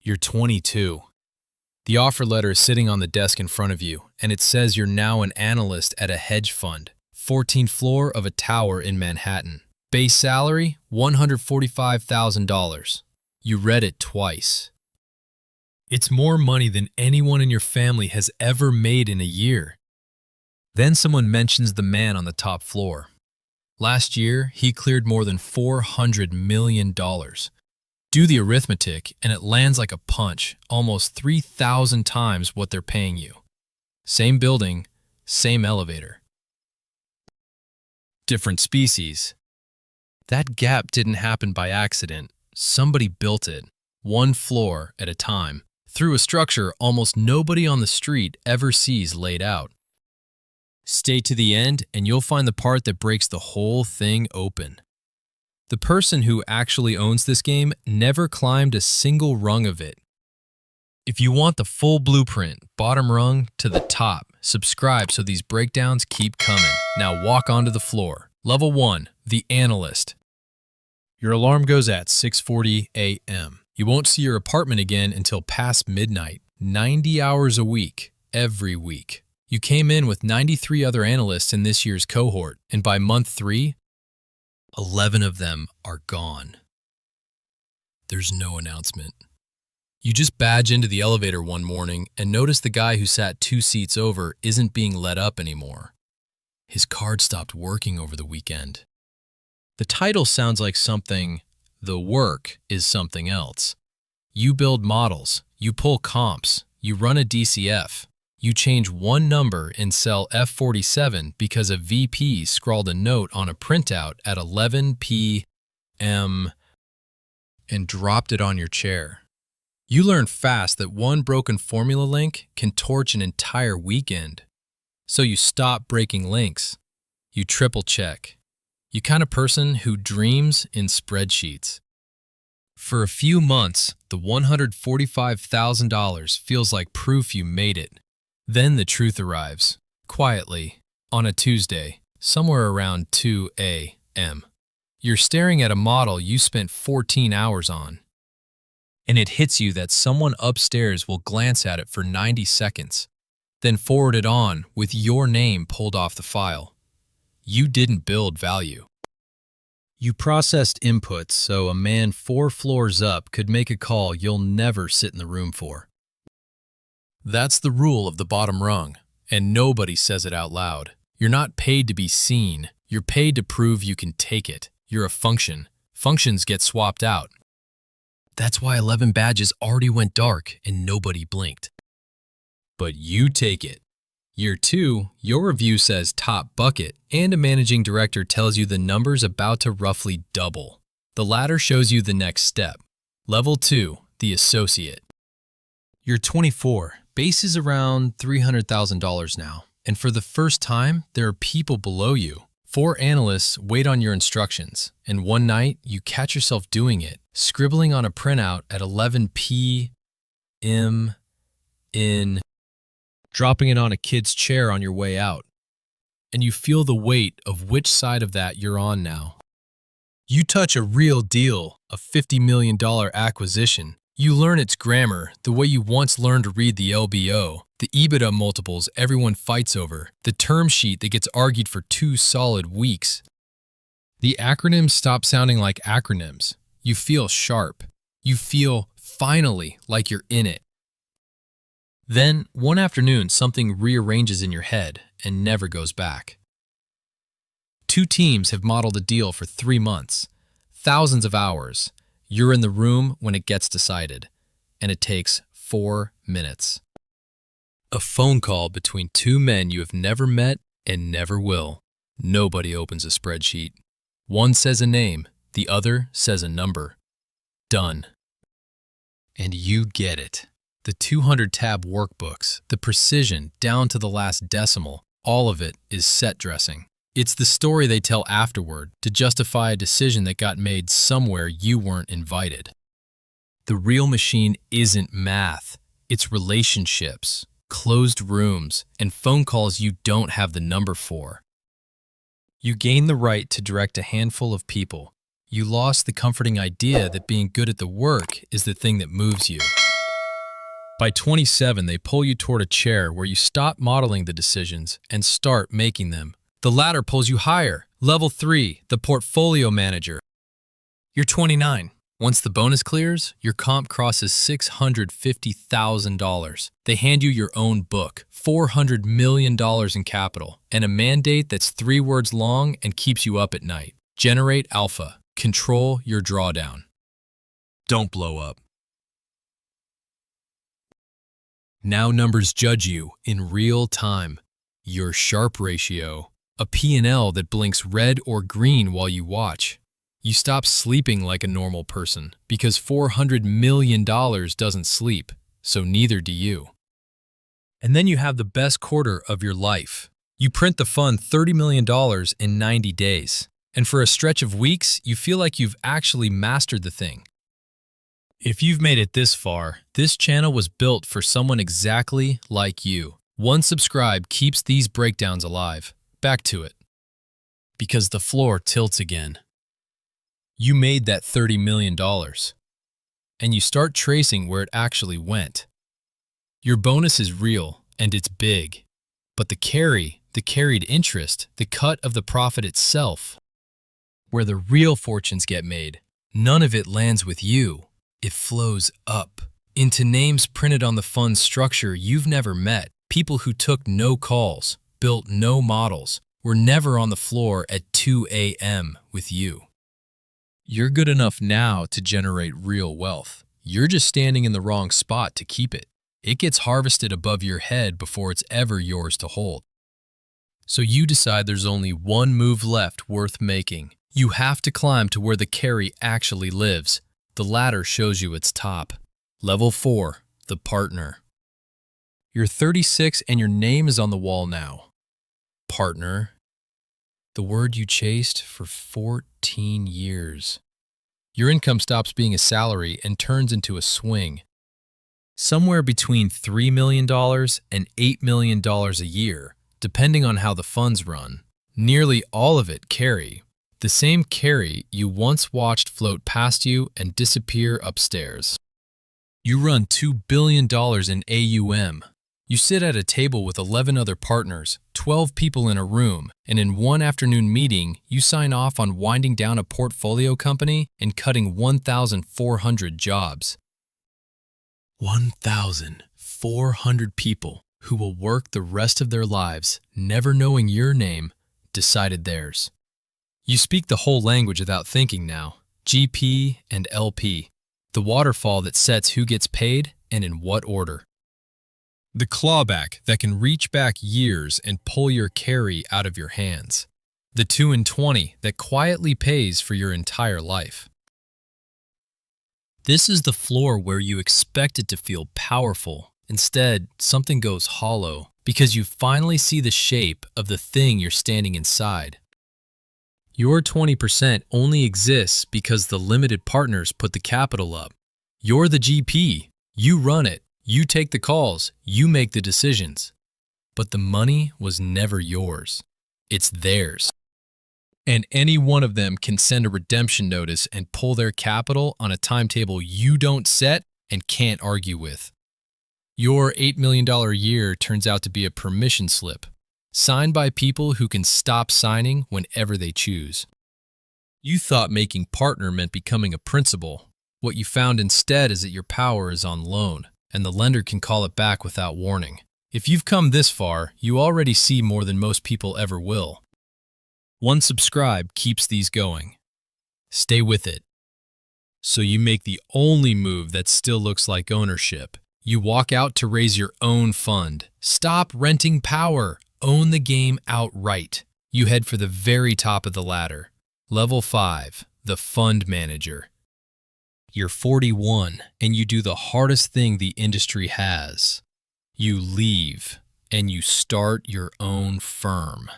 You're 22. The offer letter is sitting on the desk in front of you, and it says you're now an analyst at a hedge fund, 14th floor of a tower in Manhattan. Base salary, $145,000. You read it twice. It's more money than anyone in your family has ever made in a year. Then someone mentions the man on the top floor. Last year, he cleared more than $400 million. Do the arithmetic, and it lands like a punch, almost 3,000 times what they're paying you. Same building, same elevator. Different species. That gap didn't happen by accident. Somebody built it, one floor at a time, through a structure almost nobody on the street ever sees laid out. Stay to the end, and you'll find the part that breaks the whole thing open. The person who actually owns this game never climbed a single rung of it. If you want the full blueprint, bottom rung to the top, subscribe so these breakdowns keep coming. Now walk onto the floor. Level 1, the analyst. Your alarm goes at 6:40 a.m. You won't see your apartment again until past midnight, 90 hours a week, every week. You came in with 93 other analysts in this year's cohort, and by month 3, 11 of them are gone. There's no announcement. You just badge into the elevator one morning and notice the guy who sat 2 seats over isn't being let up anymore. His card stopped working over the weekend. The title sounds like something, the work is something else. You build models, you pull comps, you run a DCF. You change one number in cell F47 because a VP scrawled a note on a printout at 11 p.m. and dropped it on your chair. You learn fast that one broken formula link can torch an entire weekend. So you stop breaking links. You triple check. You kind of person who dreams in spreadsheets. For a few months, the $145,000 feels like proof you made it. Then the truth arrives, quietly, on a Tuesday, somewhere around 2 a.m. You're staring at a model you spent 14 hours on. And it hits you that someone upstairs will glance at it for 90 seconds, then forward it on with your name pulled off the file. You didn't build value. You processed inputs so a man 4 floors up could make a call you'll never sit in the room for. That's the rule of the bottom rung, and nobody says it out loud. You're not paid to be seen. You're paid to prove you can take it. You're a function. Functions get swapped out. That's why 11 badges already went dark and nobody blinked. But you take it. Year 2, your review says top bucket, and a managing director tells you the number's about to roughly double. The ladder shows you the next step. Level 2, the associate. You're 24. Base is around $300,000 now, and for the first time, there are people below you. 4 analysts wait on your instructions, and one night, you catch yourself doing it, scribbling on a printout at 11 p.m. dropping it on a kid's chair on your way out. And you feel the weight of which side of that you're on now. You touch a real deal, a $50 million acquisition. You learn its grammar the way you once learned to read the LBO, the EBITDA multiples everyone fights over, the term sheet that gets argued for 2 solid weeks. The acronyms stop sounding like acronyms. You feel sharp. You feel, finally, like you're in it. Then, one afternoon, something rearranges in your head and never goes back. 2 teams have modeled a deal for 3 months, thousands of hours. You're in the room when it gets decided, and it takes 4 minutes. A phone call between 2 men you have never met and never will. Nobody opens a spreadsheet. One says a name, the other says a number. Done. And you get it. The 200-tab workbooks, the precision down to the last decimal, all of it is set dressing. It's the story they tell afterward to justify a decision that got made somewhere you weren't invited. The real machine isn't math. It's relationships, closed rooms, and phone calls you don't have the number for. You gain the right to direct a handful of people. You lost the comforting idea that being good at the work is the thing that moves you. By 27, they pull you toward a chair where you stop modeling the decisions and start making them. The ladder pulls you higher. Level 3, the portfolio manager. You're 29. Once the bonus clears, your comp crosses $650,000. They hand you your own book, $400 million in capital, and a mandate that's 3 words long and keeps you up at night. Generate alpha. Control your drawdown. Don't blow up. Now numbers judge you in real time. Your Sharpe ratio, a P&L that blinks red or green while you watch. You stop sleeping like a normal person because $400 million doesn't sleep, so neither do you. And then you have the best quarter of your life. You print the fund $30 million in 90 days. And for a stretch of weeks, you feel like you've actually mastered the thing. If you've made it this far, this channel was built for someone exactly like you. One subscribe keeps these breakdowns alive. Back to it. Because the floor tilts again. You made that $30 million. And you start tracing where it actually went. Your bonus is real, and it's big. But the carried interest, the cut of the profit itself, where the real fortunes get made, none of it lands with you. It flows up into names printed on the fund structure you've never met, people who took no calls, built no models, were never on the floor at 2 a.m. with you. You're good enough now to generate real wealth. You're just standing in the wrong spot to keep it. It gets harvested above your head before it's ever yours to hold. So you decide there's only one move left worth making. You have to climb to where the carry actually lives. The ladder shows you its top. Level 4, the partner. You're 36 and your name is on the wall now. Partner. The word you chased for 14 years. Your income stops being a salary and turns into a swing. Somewhere between $3 million and $8 million a year, depending on how the funds run. Nearly all of it carry. The same carry you once watched float past you and disappear upstairs. You run $2 billion in AUM. You sit at a table with 11 other partners, 12 people in a room, and in one afternoon meeting, you sign off on winding down a portfolio company and cutting 1,400 jobs. 1,400 people who will work the rest of their lives, never knowing your name, decided theirs. You speak the whole language without thinking now, GP and LP, the waterfall that sets who gets paid and in what order. The clawback that can reach back years and pull your carry out of your hands. The 2 in 20 that quietly pays for your entire life. This is the floor where you expect it to feel powerful. Instead, something goes hollow because you finally see the shape of the thing you're standing inside. Your 20% only exists because the limited partners put the capital up. You're the GP. You run it. You take the calls. You make the decisions. But the money was never yours. It's theirs. And any one of them can send a redemption notice and pull their capital on a timetable you don't set and can't argue with. Your $8 million year turns out to be a permission slip, signed by people who can stop signing whenever they choose. You thought making partner meant becoming a principal. What you found instead is that your power is on loan, and the lender can call it back without warning. If you've come this far, you already see more than most people ever will. One subscribe keeps these going. Stay with it. So you make the only move that still looks like ownership. You walk out to raise your own fund. Stop renting power. Own the game outright. You head for the very top of the ladder. Level 5, the fund manager. You're 41 and you do the hardest thing the industry has. You leave and you start your own firm.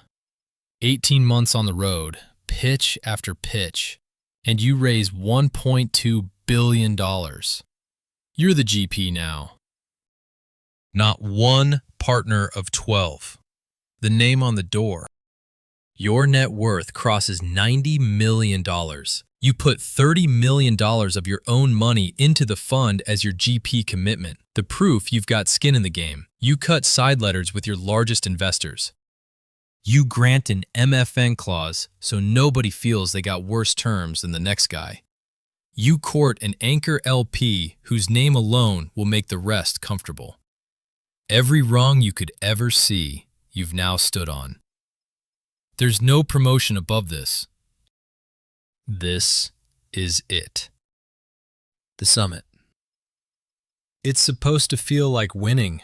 18 months on the road, pitch after pitch, and you raise $1.2 billion. You're the GP now. Not one partner of 12. The name on the door. Your net worth crosses $90 million. You put $30 million of your own money into the fund as your GP commitment. The proof you've got skin in the game. You cut side letters with your largest investors. You grant an MFN clause so nobody feels they got worse terms than the next guy. You court an anchor LP whose name alone will make the rest comfortable. Every rung you could ever see, you've now stood on. There's no promotion above this. This is it. The summit. It's supposed to feel like winning.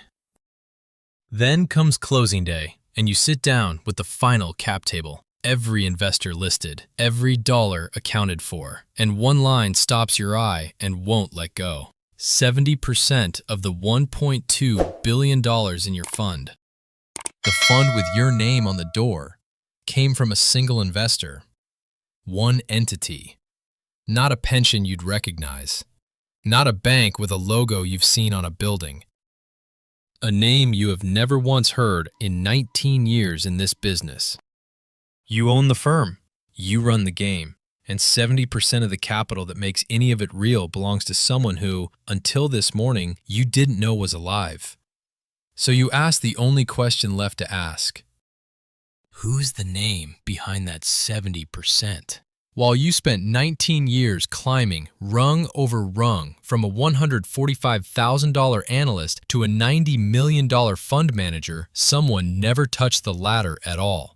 Then comes closing day, and you sit down with the final cap table. Every investor listed, every dollar accounted for, and one line stops your eye and won't let go. 70% of the $1.2 billion in your fund. The fund with your name on the door came from a single investor. One entity. Not a pension you'd recognize. Not a bank with a logo you've seen on a building. A name you have never once heard in 19 years in this business. You own the firm. You run the game. And 70% of the capital that makes any of it real belongs to someone who, until this morning, you didn't know was alive. So you ask the only question left to ask. Who's the name behind that 70%? While you spent 19 years climbing rung over rung from a $145,000 analyst to a $90 million fund manager, someone never touched the ladder at all.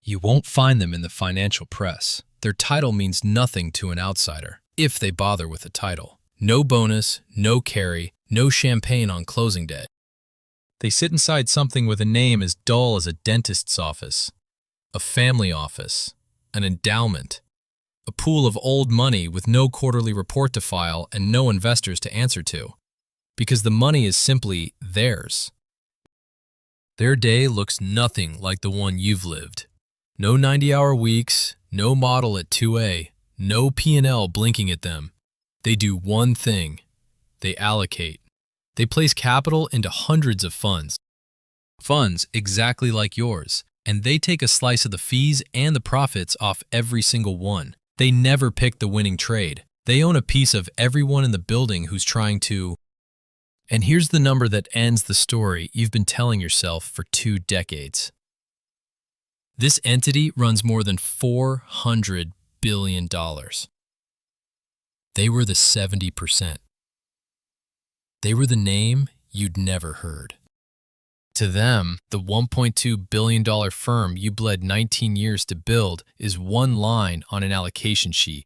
You won't find them in the financial press. Their title means nothing to an outsider, if they bother with a title. No bonus, no carry, no champagne on closing day. They sit inside something with a name as dull as a dentist's office, a family office, an endowment, a pool of old money with no quarterly report to file and no investors to answer to, because the money is simply theirs. Their day looks nothing like the one you've lived. No 90-hour weeks, no model at 2A, no P&L blinking at them. They do one thing. They allocate. They place capital into hundreds of funds. Funds exactly like yours, and they take a slice of the fees and the profits off every single one. They never pick the winning trade. They own a piece of everyone in the building who's trying to. And here's the number that ends the story you've been telling yourself for 2 decades. This entity runs more than $400 billion. They were the 70%. They were the name you'd never heard. To them, the $1.2 billion firm you bled 19 years to build is one line on an allocation sheet.